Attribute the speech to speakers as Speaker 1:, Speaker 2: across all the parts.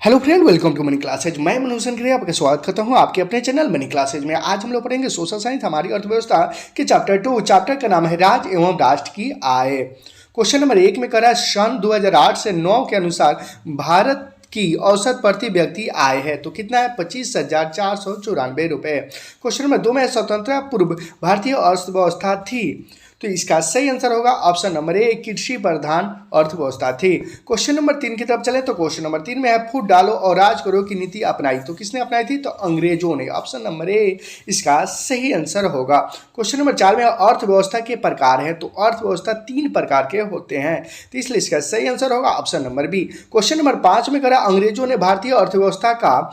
Speaker 1: Hello friend, welcome to money classes. मैं मनोज संक्रिया आपका स्वागत करता हूं आपके अपने चैनल मनी क्लासेज में। आज हम लोग पढ़ेंगे सोशल साइंस, हमारी अर्थव्यवस्था के चैप्टर 2। चैप्टर का नाम है राज्य एवं राष्ट्र की आय। क्वेश्चन नंबर 1 में करा सन 2008 से 9 के अनुसार भारत की औसत प्रति व्यक्ति आय है तो कितना है? 25,494 रुपये। क्वेश्चन नंबर 2 में स्वतंत्रता पूर्व भारतीय अर्थव्यवस्था थी तो इसका सही आंसर होगा ऑप्शन नंबर ए, कृषि प्रधान अर्थव्यवस्था थी। क्वेश्चन नंबर 3 की तरफ चले तो क्वेश्चन नंबर 3 में है फूट डालो और राज करो की नीति अपनाई तो किसने अपनाई थी? तो अंग्रेजों ने। ऑप्शन नंबर ए इसका सही आंसर होगा। क्वेश्चन नंबर 4 में अर्थव्यवस्था के प्रकार है तो अर्थव्यवस्था 3 प्रकार के होते हैं तो इसलिए इसका सही आंसर होगा option number B. Question number 5 में करा अंग्रेजों ने भारतीय अर्थव्यवस्था का,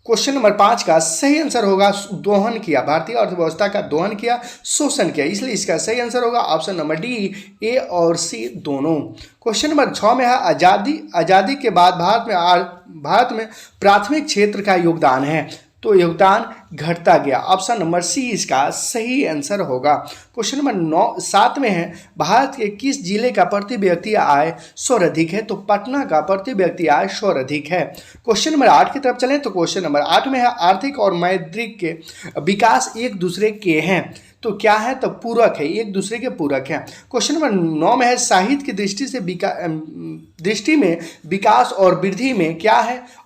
Speaker 1: क्वेश्चन नंबर 5 का सही आंसर होगा दोहन किया, भारतीय अर्थव्यवस्था का दोहन किया, शोषण किया, इसलिए इसका सही आंसर होगा ऑप्शन नंबर डी, ए और सी दोनों। क्वेश्चन नंबर 6 में है आजादी के बाद भारत में प्राथमिक क्षेत्र का योगदान है तो योगदान घटता गया। ऑप्शन नंबर सी इसका सही आंसर होगा। क्वेश्चन नंबर 7 में है भारत के किस जिले का प्रति व्यक्ति आय सर्वाधिक है तो पटना का प्रति व्यक्ति आय सर्वाधिक है। क्वेश्चन नंबर 8 की तरफ चलें तो क्वेश्चन नंबर 8 में है आर्थिक और मौद्रिक के विकास एक दूसरे के हैं तो क्या है? तो पूरक है, एक दूसरे के पूरक हैं। क्वेश्चन नंबर 9 में है साहित्य की दृष्टि में विकास और वृद्धि में क्या है?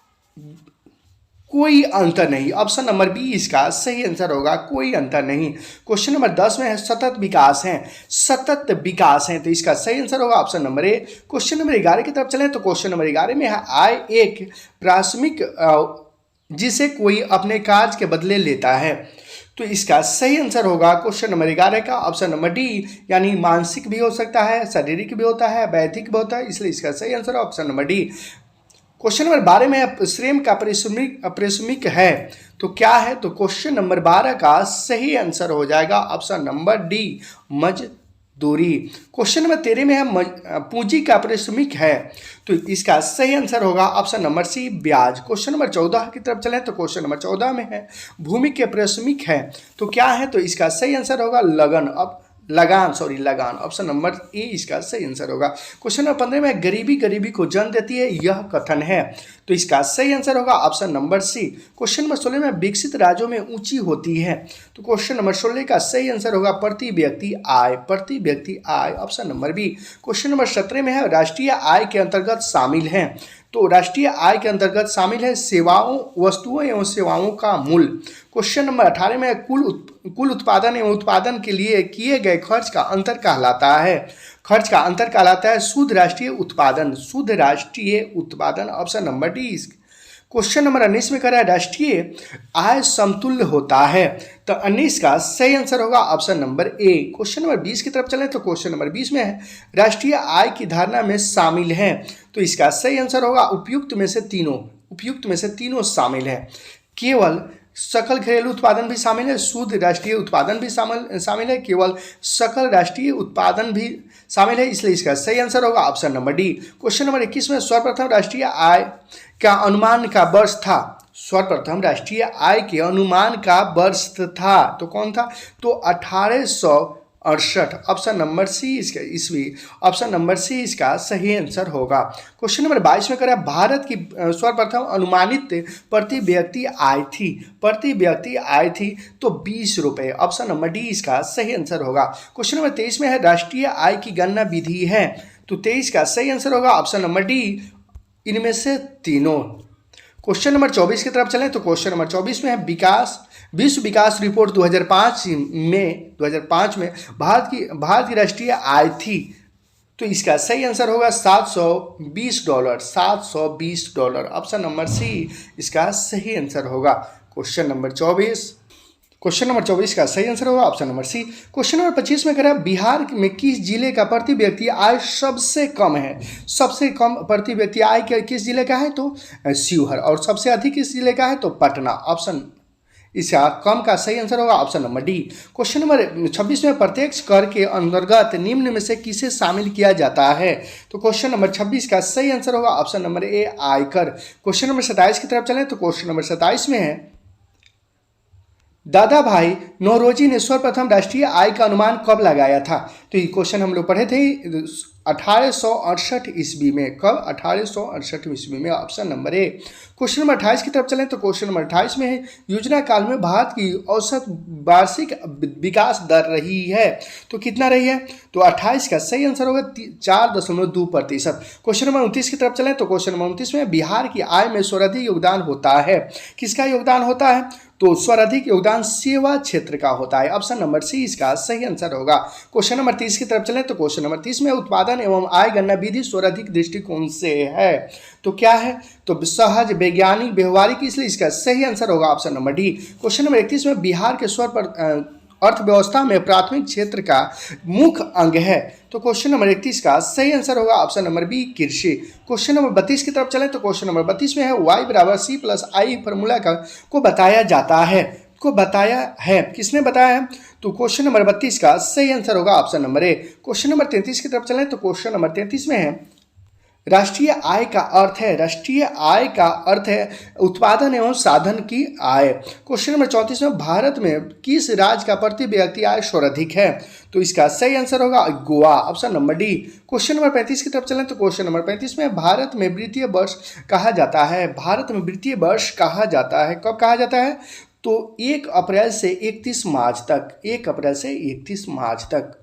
Speaker 1: कोई अंतर नहीं। ऑप्शन नंबर बी इसका सही आंसर होगा, कोई अंतर नहीं। क्वेश्चन नंबर 10 में है सतत विकास है तो इसका सही आंसर होगा option number A. Question number 11 की तरफ चलें तो क्वेश्चन नंबर 11 में है आय एक प्राथमिक जिसे कोई अपने कार्य के बदले लेता है तो इसका सही आंसर होगा क्वेश्चन नंबर 11 का ऑप्शन नंबर डी, यानी मानसिक भी हो सकता है, शारीरिक भी होता है, वैधिक भी होता है, इसलिए इसका सही आंसर है option number D. Question number 12 में श्रम का पारिश्रमिक है तो क्या है? तो क्वेश्चन नंबर 12 का सही आंसर हो जाएगा ऑप्शन नंबर डी, मजदूरी। क्वेश्चन नंबर 13 में है पूंजी का पारिश्रमिक है तो इसका सही आंसर होगा ऑप्शन नंबर सी, ब्याज। क्वेश्चन नंबर 14 की तरफ चलें तो क्वेश्चन नंबर 14 में है भूमि के पारिश्रमिक है तो क्या है? तो इसका सही आंसर होगा लगान। ऑप्शन नंबर ए इसका सही आंसर होगा। क्वेश्चन नंबर 15 में गरीबी को जन्म देती है यह कथन है तो इसका सही आंसर होगा option number C. Question number 16 में विकसित राज्यों में ऊंची होती है तो क्वेश्चन नंबर 16 का सही आंसर होगा प्रति व्यक्ति आय, option number B. Question number 17 में है राष्ट्रीय आय के अंतर्गत शामिल है तो राष्ट्रीय आय के अंतर्गत शामिल है वस्तुओं एवं सेवाओं का मूल्य। क्वेश्चन नंबर 18 में कुल उत्पादन एवं उत्पादन के लिए किए गए खर्च का अंतर कहलाता है शुद्ध राष्ट्रीय उत्पादन, option number D. Question number 19 में कह रहा है राष्ट्रीय आय समतुल्य होता है तो 19 का सही आंसर होगा option number A. Question number 20 की तरफ चलें तो क्वेश्चन नंबर 20 में है राष्ट्रीय आय की धारणा में शामिल है तो इसका सही आंसर होगा उपयुक्त में से तीनों शामिल है। केवल सकल घरेलू उत्पादन भी शामिल है, शुद्ध राष्ट्रीय उत्पादन भी शामिल है, केवल सकल राष्ट्रीय उत्पादन भी शामिल है, इसलिए इसका सही आंसर होगा option number D. Question number 21 में सर्वप्रथम राष्ट्रीय आय का अनुमान का वर्ष था तो कौन था? तो 1868, ऑप्शन नंबर सी इसका ऑप्शन नंबर सी इसका सही आंसर होगा। क्वेश्चन नंबर 22 में करें भारत की सर्वप्रथम अनुमानित प्रति व्यक्ति आय थी तो 20 रुपये, ऑप्शन नंबर डी इसका सही आंसर होगा। क्वेश्चन नंबर 23 में है राष्ट्रीय आय की गणना विधि है तो 23 का सही आंसर होगा ऑप्शन नंबर डी, इनमें से तीनों। क्वेश्चन नंबर 24 की तरफ चलें तो क्वेश्चन नंबर 24 में है विश्व विकास रिपोर्ट 2005 में भारत की राष्ट्रीय आय थी तो इसका सही आंसर होगा $720, ऑप्शन नंबर सी इसका सही आंसर होगा। क्वेश्चन नंबर 24 का सही आंसर होगा option number C. Question number 25 में कह रहा है बिहार में किस जिले का प्रति व्यक्ति आय सबसे कम है? सबसे कम प्रति व्यक्ति आय किस जिले का है? तो शिवहर। और सबसे अधिक किस जिले का है? तो पटना। ऑप्शन इसका कम का सही आंसर होगा option number D. Question number 26 में प्रत्यक्ष कर के अंतर्गत निम्न में से किसे शामिल किया जाता है? तो क्वेश्चन नंबर 26 का सही आंसर होगा ऑप्शन नंबर ए, आयकर। क्वेश्चन नंबर 27 की तरफ चलें तो क्वेश्चन नंबर 27 में है दादा भाई नौरोजी ने सर्वप्रथम राष्ट्रीय आय का अनुमान कब लगाया था? तो ये क्वेश्चन हम लोग पढ़े थे 1868 ईस्वी में। कब? 1868 ईस्वी में। Option number A. Question number 28 की तरफ चलें तो क्वेश्चन नंबर 28 में है योजना काल में भारत की औसत वार्षिक विकास दर रही है, तो कितना रही है? तो 28 का सही आंसर होगा 4.2%। क्वेश्चन नंबर 29 की तरफ चलें तो क्वेश्चन नंबर 29 में बिहार की आय में सर्वाधिक योगदान होता है। किसका योगदान होता है? तो सर्वाधिक योगदान सेवा क्षेत्र का होता है। ऑप्शन नंबर सी इसका सही आंसर होगा। क्वेश्चन नंबर 30 की तरफ चलें तो क्वेश्चन नंबर 30 में उत्पादन एवं आय गणना विधि सर्वाधिक दृष्टिकोण से है, तो क्या है? तो सहज, वैज्ञानिक, व्यवहारिक, इसलिए इसका सही आंसर होगा option number D. Question number 31 में बिहार के स्वर पर अर्थव्यवस्था में प्राथमिक क्षेत्र का मुख्य अंग है, तो क्वेश्चन नंबर 31 का सही आंसर होगा ऑप्शन नंबर बी, कृषि। क्वेश्चन नंबर 32 की तरफ चलें तो क्वेश्चन नंबर 32 में है y बराबर C+I फॉर्मूला को बताया जाता है, को बताया है, किसने बताया है? तो क्वेश्चन नंबर 32 का सही आंसर होगा option number A. Question number 33 की तरफ चलें तो क्वेश्चन नंबर 33 में है राष्ट्रीय आय का अर्थ है, राष्ट्रीय आय का अर्थ है उत्पादन एवं साधन की आय। क्वेश्चन नंबर 34 में भारत में किस राज्य का प्रति व्यक्ति आय सर्वाधिक है, तो इसका सही आंसर होगा Goa, option number D. Question number 35 की तरफ चलें तो क्वेश्चन नंबर 35 में भारत में वित्तीय वर्ष कहा जाता है, भारत में वित्तीय वर्ष कहा जाता है, कब कहा जाता है? तो 1 अप्रैल से 31 मार्च तक, 1 अप्रैल से 31 मार्च तक।